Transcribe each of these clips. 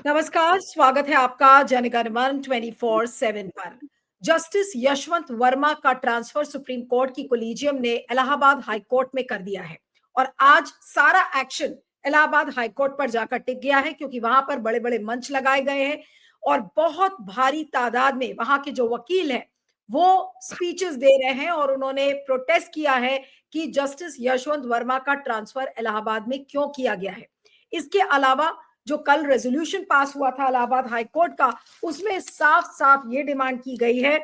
नमस्कार, स्वागत है आपका जनगणमन 24/7 पर। जस्टिस यशवंत वर्मा का ट्रांसफर सुप्रीम कोर्ट की कोलिजियम ने इलाहाबाद हाई कोर्ट में कर दिया है और आज सारा एक्शन इलाहाबाद हाई कोर्ट पर जाकर टिक गया है, क्योंकि वहां पर बड़े-बड़े मंच लगाए गए हैं और बहुत भारी तादाद में वहां के जो वकील हैं वो स्पीचेस दे रहे हैं और उन्होंने प्रोटेस्ट किया है कि जस्टिस यशवंत वर्मा का ट्रांसफर इलाहाबाद में क्यों किया गया है। इसके अलावा जो कल रेजोल्यूशन पास हुआ था इलाहाबाद हाई कोर्ट का, उसमें साफ साफ ये डिमांड की गई है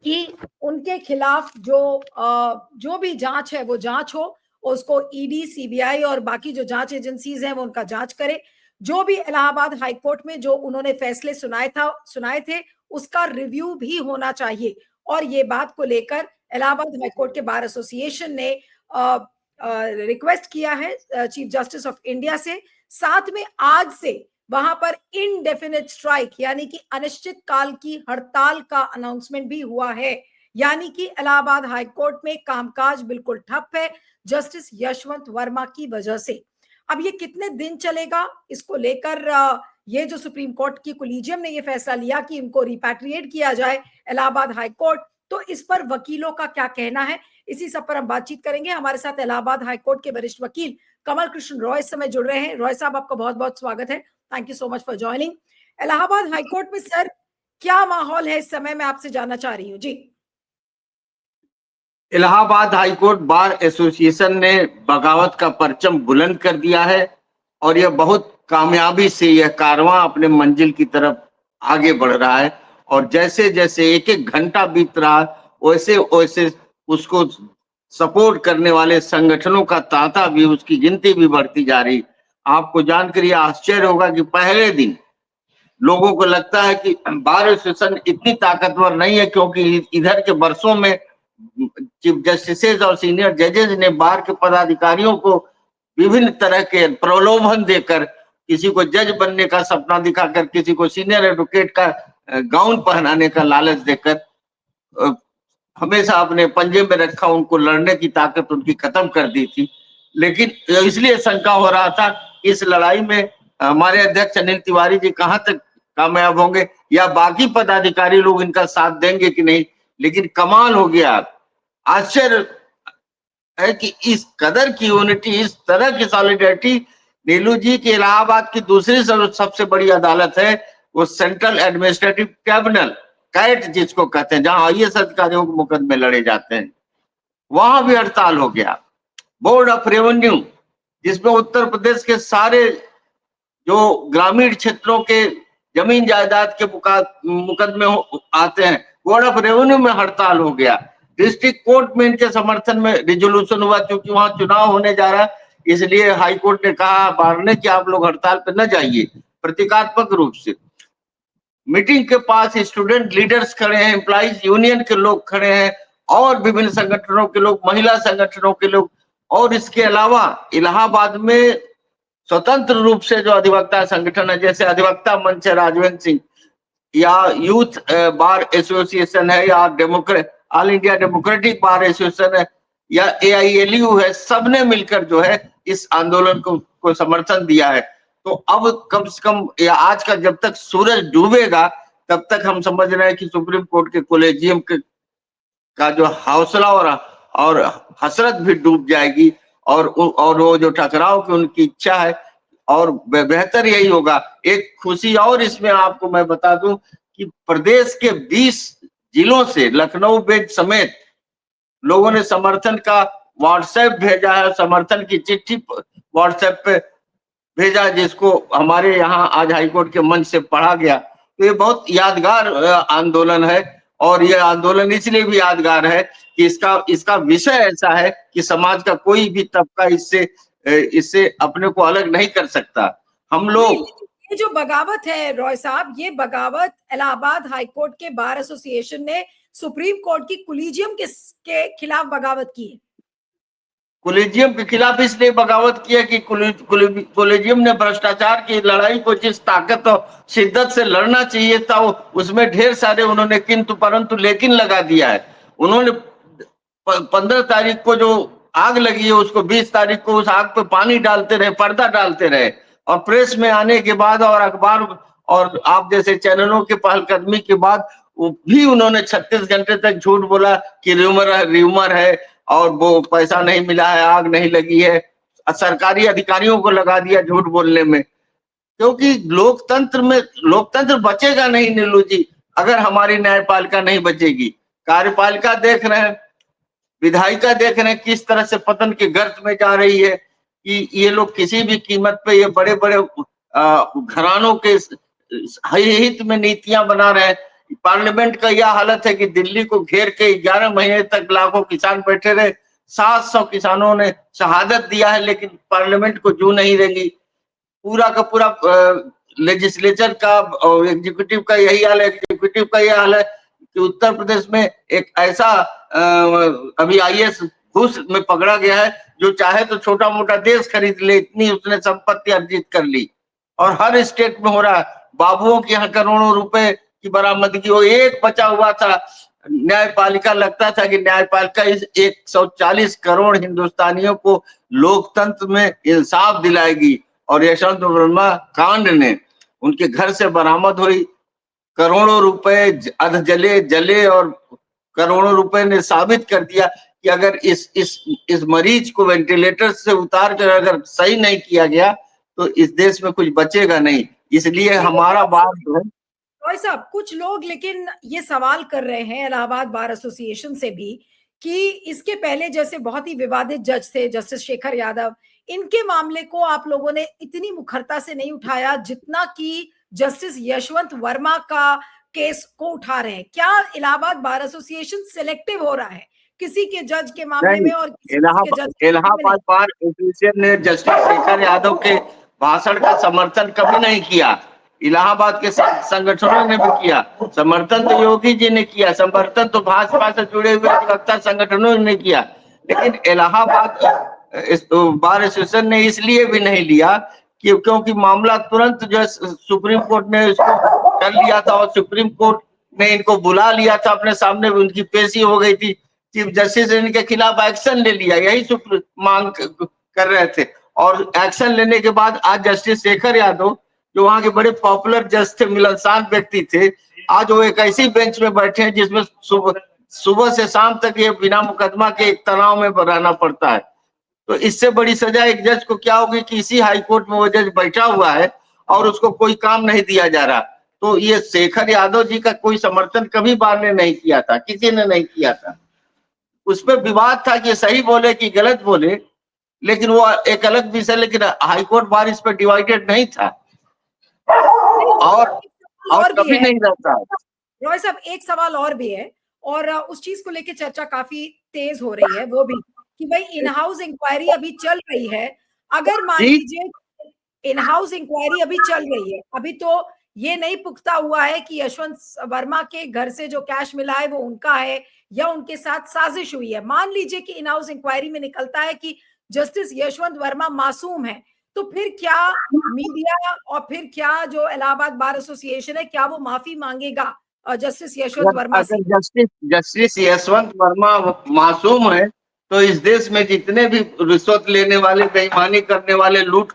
कि उनके खिलाफ जो भी जांच है वो जांच हो, उसको ईडी, सीबीआई और बाकी जो जांच एजेंसीज हैं वो उनका जांच करे। जो भी इलाहाबाद हाई कोर्ट में जो उन्होंने फैसले सुनाए थे उसका रिव्यू भी होना चाहिए। और ये बात को लेकर इलाहाबाद हाई कोर्ट के बार एसोसिएशन ने रिक्वेस्ट किया है चीफ जस्टिस ऑफ इंडिया से। साथ में आज से वहां पर इनडेफिनिट स्ट्राइक यानी कि अनिश्चित काल की हड़ताल का अनाउंसमेंट भी हुआ है, यानी कि इलाहाबाद हाई कोर्ट में कामकाज बिल्कुल ठप है जस्टिस यशवंत वर्मा की वजह से। अब ये कितने दिन चलेगा, इसको लेकर ये जो सुप्रीम कोर्ट की कोलिजियम ने ये फैसला लिया कि इनको रिपैट्रिएट किया जाए इलाहाबाद हाई कोर्ट, तो इस पर वकीलों का क्या कहना है, इसी सब पर हम बातचीत करेंगे। हमारे साथ इलाहाबाद हाई कोर्ट के वरिष्ठ वकील कमल कृष्ण रॉय इस समय जुड़ रहे हैं। रॉय साहब, आपका बहुत बहुत स्वागत है। Thank you so much for joining. Allahabad high court में सर क्या माहौल है इस समय, मैं आपसे जानना चाह रही हूँ जी। Allahabad high court bar association ने बगावत का परचम बुलंद कर दिया है और यह बहुत कामयाबी से यह कारवां अपने मंजिल की तरफ आगे बढ़ रहा है। और जैसे जैसे एक एक घंटा बीत रहा वैसे वैसे उसको सपोर्ट करने वाले संगठनों का तांता भी, उसकी गिनती भी बढ़ती जा रही। आपको जानकर यह आश्चर्य होगा कि पहले दिन लोगों को लगता है कि बार एसोसिएशन इतनी ताकतवर नहीं है, क्योंकि इधर के वर्षों में चीफ जस्टिस और सीनियर जजेस ने बार के पदाधिकारियों को विभिन्न तरह के प्रलोभन देकर, किसी को जज बनने का सपना दिखाकर, किसी को सीनियर एडवोकेट का गाउन पहनाने का लालच देकर हमेशा अपने पंजे में रखा, उनको लड़ने की ताकत उनकी खत्म कर दी थी। लेकिन इसलिए शंका हो रहा था इस लड़ाई में हमारे अध्यक्ष अनिल तिवारी जी कहां तक कामयाब होंगे या बाकी पदाधिकारी लोग इनका साथ देंगे कि नहीं। लेकिन कमाल हो गया, आश्चर्य है कि इस कदर की यूनिटी, इस तरह की सॉलिडारिटी। नीलू जी की इलाहाबाद की दूसरी सबसे बड़ी अदालत है वो सेंट्रल एडमिनिस्ट्रेटिव ट्रिब्यूनल, कैट जिसको कहते हैं, जहां आईएएस अधिकारियों के मुकदमे लड़े जाते हैं, वहां भी हड़ताल हो गया। बोर्ड ऑफ रेवेन्यू, जिसमें उत्तर प्रदेश के सारे जो ग्रामीण क्षेत्रों के जमीन जायदाद के मुकदमे आते हैं, बोर्ड ऑफ रेवेन्यू में हड़ताल हो गया। डिस्ट्रिक्ट कोर्ट में इनके समर्थन में रिजोल्यूशन हुआ, क्योंकि वहां चुनाव होने जा रहा है, इसलिए हाई कोर्ट ने कहा बार ने कि आप लोग हड़ताल पे न जाइए, प्रतीकात्मक रूप से। मीटिंग के पास स्टूडेंट लीडर्स खड़े हैं, एम्प्लॉइज यूनियन के लोग खड़े हैं और विभिन्न संगठनों के लोग, महिला संगठनों के लोग। और इसके अलावा इलाहाबाद में स्वतंत्र रूप से जो अधिवक्ता संगठन है, जैसे अधिवक्ता मंच है राजवंत सिंह, या यूथ बार एसोसिएशन है, या all India democratic bar association है, या AILU है, सबने मिलकर जो है इस आंदोलन को समर्थन दिया है। तो अब कम से कम या आज का जब तक सूरज डूबेगा तब तक हम समझ रहे हैं कि सुप्रीम कोर्ट के कोलेजियम का जो हौसला और हसरत भी डूब जाएगी और वो जो टकराव की उनकी इच्छा है, और बेहतर यही होगा। एक खुशी और इसमें आपको मैं बता दूं कि प्रदेश के 20 जिलों से लखनऊ बेंच समेत लोगों ने समर्थन का व्हाट्सएप भेजा है, समर्थन की चिट्ठी व्हाट्सएप पे भेजा, जिसको हमारे यहाँ आज हाईकोर्ट के मंच से पढ़ा गया। तो ये बहुत यादगार आंदोलन है, और ये आंदोलन इसलिए भी यादगार है कि इसका विषय ऐसा है कि समाज का कोई भी तबका इससे अपने को अलग नहीं कर सकता। हम लोग ये जो बगावत है रॉय साहब, ये बगावत इलाहाबाद हाई कोर्ट के बार एसोसिएशन ने सुप्रीम कोर्ट की कोलिजियम के खिलाफ बगावत की है। कोलेजियम के खिलाफ इसलिए बगावत किया कि कोलेजियम ने भ्रष्टाचार की लड़ाई को जिस ताकत और शिद्दत से लड़ना चाहिए था, उसमें ढेर सारे उन्होंने किंतु परंतु लेकिन लगा दिया है। उन्होंने 15 तारीख को जो आग लगी है उसको 20 तारीख को उस आग पे पानी डालते रहे, पर्दा डालते रहे, और प्रेस में आने के बाद और अखबार और आप जैसे चैनलों के पहलकदमी के बाद वो भी उन्होंने 36 घंटे तक झूठ बोला कि र्यूमर है और वो पैसा नहीं मिला है, आग नहीं लगी है। सरकारी अधिकारियों को लगा दिया झूठ बोलने में, क्योंकि लोकतंत्र बचेगा नहीं नीलू जी, अगर हमारी न्यायपालिका नहीं बचेगी। कार्यपालिका देख रहे हैं, विधायिका देख रहे हैं किस तरह से पतन के गर्त में जा रही है कि ये लोग किसी भी कीमत पे ये बड़े बड़े घरानों के हित में नीतियां बना रहे हैं। पार्लियामेंट का यह हालत है कि दिल्ली को घेर के 11 महीने तक लाखों किसान बैठे रहे। 700 किसानों ने शहादत दिया है, लेकिन पार्लियामेंट को जू नहीं देंगी। पूरा का पूरा लेजिस्लेचर का और एग्जीक्यूटिव का यही हाल है। एग्जीक्यूटिव का यह हाल है कि उत्तर प्रदेश में एक ऐसा अभी आईएएस घूस में पकड़ा गया है जो चाहे तो छोटा मोटा देश खरीद ले, इतनी उसने संपत्ति अर्जित कर ली। और हर स्टेट में हो रहा है। बाबुओं के यहाँ करोड़ों रुपए की बरामदगी हो। एक बचा हुआ था न्यायपालिका, लगता था कि न्यायपालिका इस 140 करोड़ हिंदुस्तानियों को लोकतंत्र में इंसाफ दिलाएगी, और यशवंत वर्मा कांड ने उनके घर से बरामद हुई करोड़ों रुपए अध जले और करोड़ों रुपए ने साबित कर दिया कि अगर इस मरीज को वेंटिलेटर से उतार कर अगर सही नहीं किया गया तो इस देश में कुछ बचेगा नहीं। इसलिए हमारा बात जो है रॉय साहब, कुछ लोग लेकिन ये सवाल कर रहे हैं इलाहाबाद बार एसोसिएशन से भी कि इसके पहले जैसे बहुत ही विवादित जज थे जस्टिस शेखर यादव, इनके मामले को आप लोगों ने इतनी मुखरता से नहीं उठाया जितना कि जस्टिस यशवंत वर्मा का केस को उठा रहे हैं। क्या इलाहाबाद बार एसोसिएशन सिलेक्टिव हो रहा है किसी के जज के मामले में और किसी के जज के इलाहाबाद बार एसोसिएशन ने जस्टिस शेखर यादव के भाषण का समर्थन कभी नहीं किया। इलाहाबाद के संगठनों ने भी किया समर्थन, तो योगी जी ने किया समर्थन, तो भाजपा से जुड़े हुए अधिवक्ता संगठनों ने किया। लेकिन इलाहाबाद बार एसोसिएशन ने इसलिए भी नहीं लिया कि क्योंकि मामला तुरंत जो सुप्रीम कोर्ट ने इसको कर लिया था, और सुप्रीम कोर्ट ने इनको बुला लिया था अपने सामने, उनकी पेशी हो गई थी। चीफ जस्टिस ने इनके खिलाफ एक्शन ले लिया, यही मांग कर रहे थे। और एक्शन लेने के बाद आज जस्टिस शेखर यादव जो वहां के बड़े पॉपुलर जज थे, मिलनसार व्यक्ति थे, आज वो एक ऐसी बेंच में बैठे हैं जिसमें सुबह से शाम तक ये बिना मुकदमा के एक तनाव में रहना पड़ता है। तो इससे बड़ी सजा एक जज को क्या होगी कि इसी हाई कोर्ट में वो जज बैठा हुआ है और उसको कोई काम नहीं दिया जा रहा। तो ये शेखर यादव जी का कोई समर्थन कभी बार ने नहीं किया था, किसी ने नहीं किया था। उसमें विवाद था कि सही बोले कि गलत बोले, लेकिन वो एक अलग विषय, लेकिन हाईकोर्ट बार इस पर डिवाइडेड नहीं था और कभी नहीं रहता। रॉय साहब, एक सवाल और भी है और उस चीज को लेकर चर्चा काफी तेज हो रही है, वो भी कि भाई इन हाउस इंक्वायरी अभी चल रही है। अगर मान लीजिए इन हाउस इंक्वायरी अभी चल रही है, अभी तो ये नहीं पुख्ता हुआ है कि यशवंत वर्मा के घर से जो कैश मिला है वो उनका है या उनके साथ साजिश हुई है। मान लीजिए कि इन हाउस इंक्वायरी में निकलता है कि जस्टिस यशवंत वर्मा मासूम है, तो फिर क्या मीडिया और फिर क्या जो इलाहाबाद बार एसोसिएशन है, क्या वो माफी मांगेगा जस्टिस यशवंत वर्मा से? जस्टिस यशवंत वर्मा मासूम है तो इस देश में जितने भी रिश्वत लेने वाले, बेईमानी करने वाले, लूट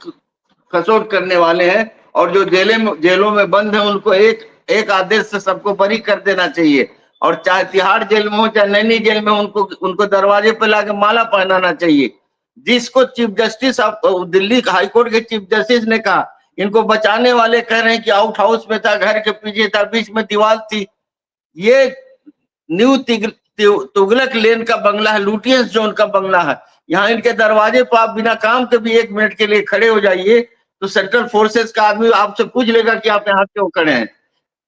खसोट करने वाले हैं और जो जेलों में बंद है, उनको एक आदेश से सबको बरी कर देना चाहिए। और चाहे तिहाड़ जेल में हो चाहे नैनी जेल में, उनको दरवाजे पे लाके माला पहनाना चाहिए। जिसको चीफ जस्टिस दिल्ली हाईकोर्ट के चीफ जस्टिस ने कहा, इनको बचाने वाले कह रहे हैं कि आउट हाउस में था, घर के पीछे था, बीच में दीवार थी। ये न्यू तुगलक लेन का बंगला है, लुटियंस जोन का बंगला है। यहाँ इनके दरवाजे पर आप बिना काम के भी 1 मिनट के लिए खड़े हो जाइए तो सेंट्रल फोर्सेस का आदमी आपसे पूछ लेगा कि आप यहाँ क्यों खड़े हैं,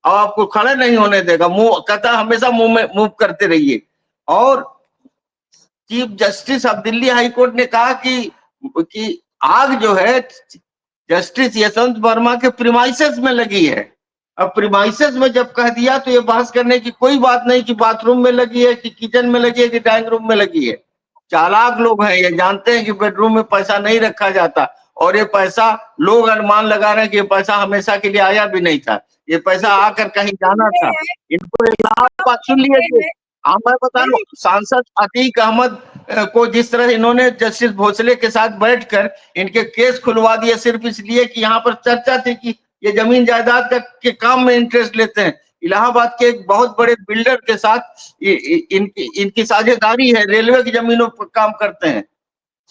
और आपको खड़े नहीं होने देगा। मुंह कहता हमेशा मुंह में मूव करते रहिए। और chief justice of Delhi high court ने कहा कि आग जो है जस्टिस यशवंत वर्मा के प्रीमाइसेस में लगी है। अब प्रीमाइसेस में जब कह दिया तो ये बहस करने की कोई बात नहीं कि बाथरूम में लगी है कि किचन में लगी है कि डाइनिंग रूम में लगी है। चालाक लोग हैं, ये जानते हैं कि बेडरूम में पैसा नहीं रखा जाता, और ये पैसा लोग अनुमान लगा रहे हैं कि ये पैसा हमेशा के लिए आया भी नहीं था, ये पैसा आकर कहीं जाना था। इनको बात सुन लिए थे। मैं बता रहा हूँ, सांसद अतीक अहमद को जिस तरह इन्होंने जस्टिस भोसले के साथ बैठकर इनके केस खुलवा दिए सिर्फ इसलिए कि यहाँ पर चर्चा थी कि ये जमीन जायदाद के काम में इंटरेस्ट लेते हैं। इलाहाबाद के एक बहुत बड़े बिल्डर के साथ इनकी साझेदारी है, रेलवे की जमीनों पर काम करते हैं।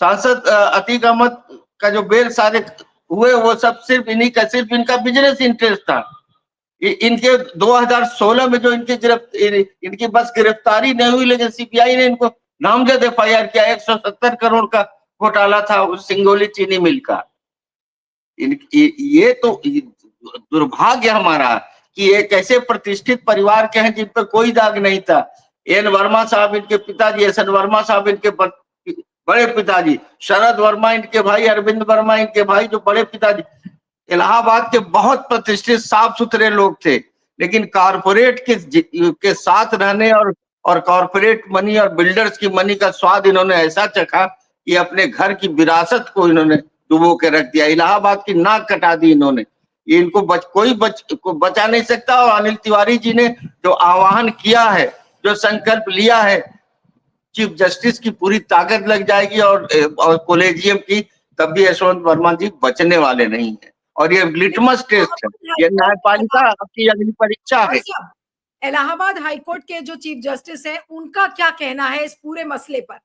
सांसद अतीक अहमद का जो बेल सारे हुए वो सब सिर्फ इनका बिजनेस इंटरेस्ट था। इनके 2016 में जो इनकी बस गिरफ्तारी नहीं हुई, लेकिन सीबीआई ने इनको नामजद एफआईआर किया। 170 करोड़ का घोटाला था उस सिंगोली चीनी मिल का। ये तो दुर्भाग्य हमारा कि एक ऐसे प्रतिष्ठित परिवार के हैं जिन पर कोई दाग नहीं था। एन वर्मा साहब इनके पिताजी, एस एन वर्मा साहब इनके बड़े पिताजी, शरद वर्मा इनके भाई, अरविंद वर्मा इनके भाई जो बड़े पिताजी, इलाहाबाद के बहुत प्रतिष्ठित साफ सुथरे लोग थे। लेकिन कारपोरेट के साथ रहने और कॉर्पोरेट मनी और बिल्डर्स की मनी का स्वाद इन्होंने ऐसा चखा कि अपने घर की विरासत को इन्होंने डुबो के रख दिया। इलाहाबाद की नाक कटा दी इन्होंने। ये इनको कोई बचा नहीं सकता। और अनिल तिवारी जी ने जो आह्वान किया है, जो संकल्प लिया है, चीफ जस्टिस की पूरी ताकत लग जाएगी और कोलेजियम की, तब भी यशवंत वर्मा जी बचने वाले नहीं है। और ये लिटमस टेस्ट है, ये न्यायपालिका की अग्नि परीक्षा है। इलाहाबाद हाईकोर्ट के जो चीफ जस्टिस हैं, उनका क्या कहना है इस पूरे मसले पर?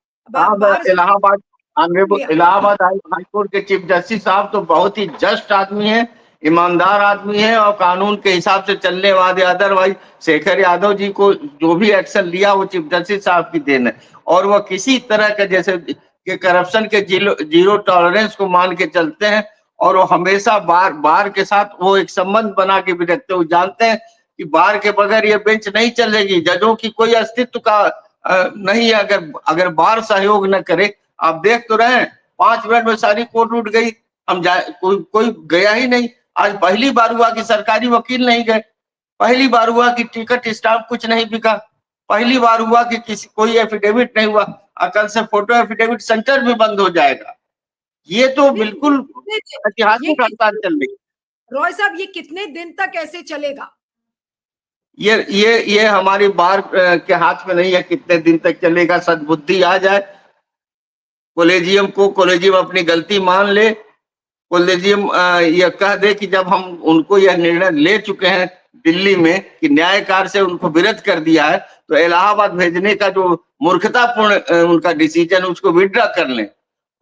इलाहाबाद हाईकोर्ट के चीफ जस्टिस साहब तो बहुत ही जस्ट आदमी है, ईमानदार आदमी है और कानून के हिसाब से चलने वाले। अदरवाइज शेखर यादव जी को जो भी एक्शन लिया वो चीफ जस्टिस साहब की देन है। और वो किसी तरह का जैसे कि करप्शन के जीरो टॉलरेंस को मान के चलते हैं। और वो हमेशा बार के साथ वो एक संबंध बना के भी रखते हैं। वो जानते हैं कि बार के बगैर ये बेंच नहीं चलेगी, जजों की कोई अस्तित्व का नहीं है अगर बार सहयोग न करे। आप देख तो रहे हैं 5 मिनट में सारी कोर्ट उठ गई, कोई गया ही नहीं। आज पहली बार हुआ कि सरकारी वकील नहीं गए, पहली बार हुआ कि टिकट स्टाम्प कुछ नहीं बिका, पहली बार हुआ कि कोई एफिडेविट नहीं हुआ। कल से फोटो एफिडेविट सेंटर भी बंद हो जाएगा। ये तो बिल्कुल ऐतिहासिक हड़ताल चल रही है। रॉय साहब, ये कितने दिन तक ऐसे चलेगा? ये हमारी बार के हाथ में नहीं है कितने दिन तक चलेगा। सद्बुद्धि आ जाए कोलेजियम अपनी गलती मान ले, कोलेजियम यह कह दे कि जब हम उनको यह निर्णय ले चुके हैं दिल्ली में कि न्याय कार्य से उनको विरत कर दिया है, तो इलाहाबाद भेजने का जो मूर्खतापूर्ण उनका डिसीजन उसको विड्रॉ कर लें।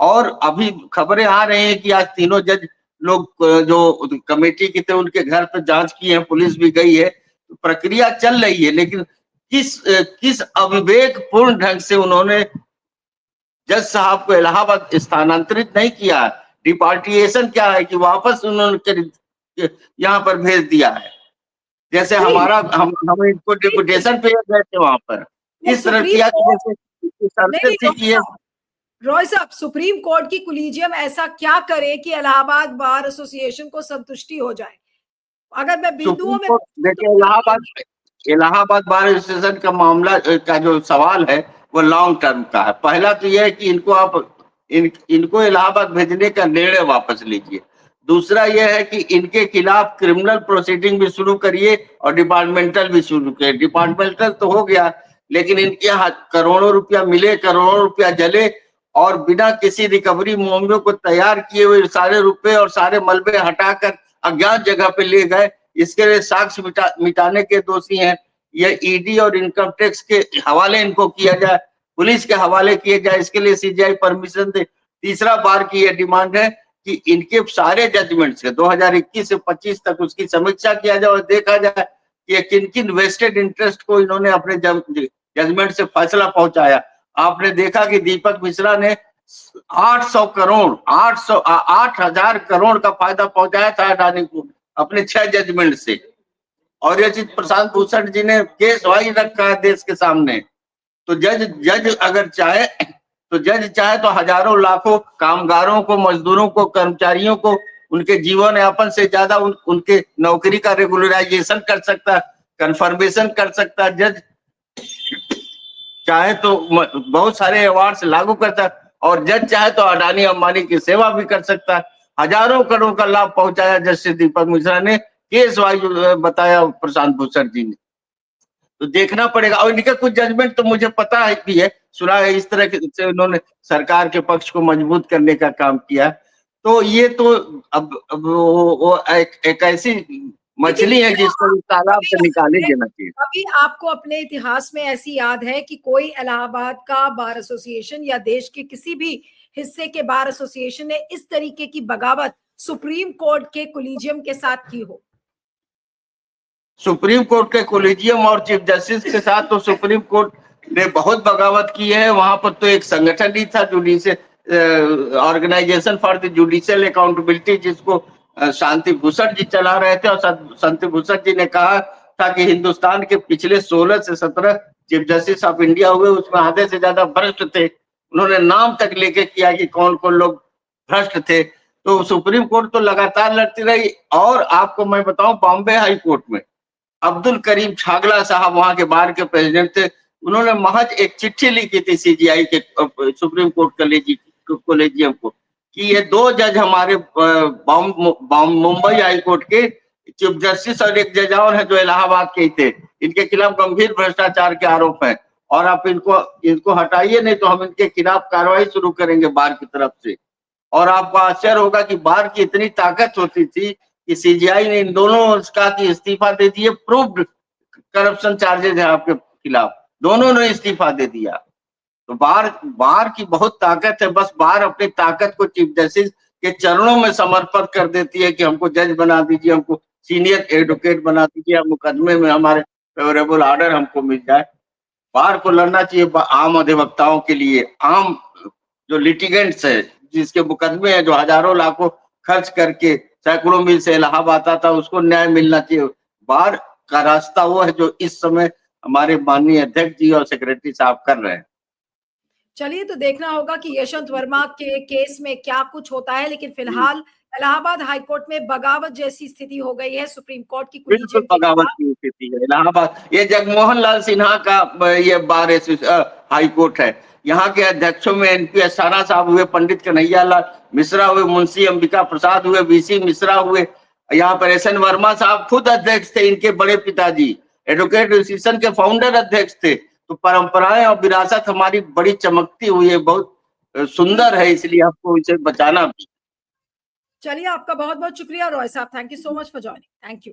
और अभी खबरें आ रही हैं कि आज तीनों जज लोग जो कमेटी की थे उनके घर पर जांच की है, पुलिस भी गई है, तो प्रक्रिया चल रही है। लेकिन किस अविवेकपूर्ण ढंग से उन्होंने जज साहब को इलाहाबाद स्थानांतरित नहीं किया। डिपार्टिएशन क्या है कि वापस उन्होंने यहाँ पर भेज दिया है। जैसे हम इनको डिपुटेशन पे गए थे वहां पर, इस तरह किया कि रॉय साहब, सुप्रीम कोर्ट की कोलिजियम ऐसा क्या करे कि इलाहाबाद बार एसोसिएशन को संतुष्टि हो जाए? अगर मैं बिंदुओं में देखिए, इलाहाबाद बार एसोसिएशन का मामला का जो सवाल है वो लॉन्ग टर्म का है। पहला तो यह है कि इनको इलाहाबाद भेजने का निर्णय वापस लीजिए। दूसरा यह है कि इनके खिलाफ क्रिमिनल प्रोसीडिंग भी शुरू करिए और डिपार्टमेंटल भी शुरू करिए। डिपार्टमेंटल तो हो गया, लेकिन इनके यहाँ करोड़ों रुपया मिले, करोड़ों रुपया जले और बिना किसी रिकवरी मुहिमों को तैयार किए हुए सारे रुपए और सारे मलबे हटाकर अज्ञात जगह पे ले गए। इसके लिए साक्ष्य मिटाने के दोषी हैं। यह ईडी और इनकम टैक्स के हवाले इनको किया जाए, पुलिस के हवाले किए जाए, इसके लिए सीजीआई परमिशन दे। तीसरा बार की यह डिमांड है कि इनके सारे जजमेंट से 2021 से 25 तक उसकी समीक्षा किया जाए और देखा जाए कि किन किन वेस्टेड इंटरेस्ट को इन्होंने अपने जजमेंट से फैसला पहुंचाया। आपने देखा कि दीपक मिश्रा ने 8,000 करोड़ का फायदा पहुंचाया था अडानी को अपने 6 जजमेंट से। और ये चीज प्रशांत भूषण जी ने केस वाई रखा है देश के सामने। तो जज अगर चाहे तो हजारों लाखों कामगारों को, मजदूरों को, कर्मचारियों को उनके जीवन यापन से ज्यादा उनके नौकरी का रेगुलराइजेशन कर सकता है, कंफर्मेशन कर सकता है। जज चाहे तो बहुत सारे अवार्ड्स लागू करता है और जज चाहे तो अडानी अंबानी की सेवा भी कर सकता है। हजारों करोड़ का लाभ पहुंचाया जस्टिस दीपक मिश्रा ने, केस वाइज बताया प्रशांत भूषण जी ने। तो देखना पड़ेगा। और इनका कुछ जजमेंट तो मुझे पता है भी है, सुना है, इस तरह से उन्होंने सरकार के पक्ष को मजबूत करने का काम किया। तो ये तो अब वो एक ऐसी लेकिन मछली है क्या जिसको इस तालाब कभी से निकाले अपने देना चाहिए। कभी आपको अपने इतिहास में ऐसी याद है कि कोई इलाहाबाद का बार एसोसिएशन या देश के किसी भी हिस्से के बार एसोसिएशन ने इस तरीके की बगावत सुप्रीम कोर्ट के कोलिजियम के साथ की हो? सुप्रीम कोर्ट के कोलिजियम और चीफ जस्टिस के साथ तो सुप्रीम कोर्ट ने बहुत बगावत की है। वहां पर तो एक संगठन ही था, judicial organization for the judicial accountability, जिसको शांति भूषण जी चला रहे थे। और शांति भूषण जी ने कहा था कि हिंदुस्तान के पिछले 16 से 17 चीफ जस्टिस ऑफ इंडिया हुए, उसमें आधे से ज्यादा भ्रष्ट थे। उन्होंने नाम तक लेके किया कि कौन कौन लोग भ्रष्ट थे। तो सुप्रीम कोर्ट तो लगातार लड़ती रही। और आपको मैं बताऊं, बॉम्बे हाई कोर्ट में अब्दुल करीम छागला साहब वहां के बार के प्रेसिडेंट थे। उन्होंने महज एक चिट्ठी लिखी थी सीजीआई के सुप्रीम कोर्ट कोलेजियम को कि ये 2 जज हमारे मुंबई हाई कोर्ट के चीफ जस्टिस और एक जज और है जो इलाहाबाद के ही थे, इनके खिलाफ गंभीर भ्रष्टाचार के आरोप हैं और आप इनको हटाइए, नहीं तो हम इनके खिलाफ कार्रवाई शुरू करेंगे बार की तरफ से। और आपको आश्चर्य होगा कि बार की इतनी ताकत होती थी कि सीजीआई ने इन दोनों का इस्तीफा दे दिए। प्रूव्ड करप्शन चार्जेज है आपके खिलाफ, दोनों ने इस्तीफा दे दिया। तो बार की बहुत ताकत है। बस बार अपनी ताकत को चीफ जस्टिस के चरणों में समर्पित कर देती है कि हमको जज बना दीजिए, हमको सीनियर एडवोकेट बना दीजिए, मुकदमे में हमारे फेवरेबल ऑर्डर हमको मिल जाए। बार को लड़ना चाहिए आम अधिवक्ताओं के लिए, आम जो लिटिगेंट्स है, जिसके मुकदमे हैं, जो हजारों लाखों खर्च करके सैकड़ों मील से इलाहाबाद आता, उसको न्याय मिलना चाहिए। बार का रास्ता वो है जो इस समय हमारे माननीय अध्यक्ष जी और सेक्रेटरी साहब कर रहे हैं। चलिए, तो देखना होगा कि यशवंत वर्मा के केस में क्या कुछ होता है। लेकिन फिलहाल इलाहाबाद हाईकोर्ट में बगावत जैसी स्थिति हो गई है सुप्रीम कोर्ट की बिल्कुल कोलिजियम के बगावत खिलाफ। की स्थिति है इलाहाबाद। ये जगमोहन लाल सिन्हा का ये बार हाई कोर्ट है। यहाँ के अध्यक्षों में एनपी अस्थाना साहब हुए, पंडित कन्हैया लाल मिश्रा हुए, मुंशी अंबिका प्रसाद हुए, बीसी मिश्रा हुए। यहाँ पर एस एन वर्मा साहब खुद अध्यक्ष थे, इनके बड़े पिताजी एडवोकेट एसोसिएशन के फाउंडर अध्यक्ष थे। तो परंपराएं और विरासत हमारी बड़ी चमकती हुई है, बहुत सुंदर है, इसलिए आपको इसे बचाना भी। चलिए, आपका बहुत बहुत शुक्रिया रॉय साहब। Thank you so much for joining. Thank you.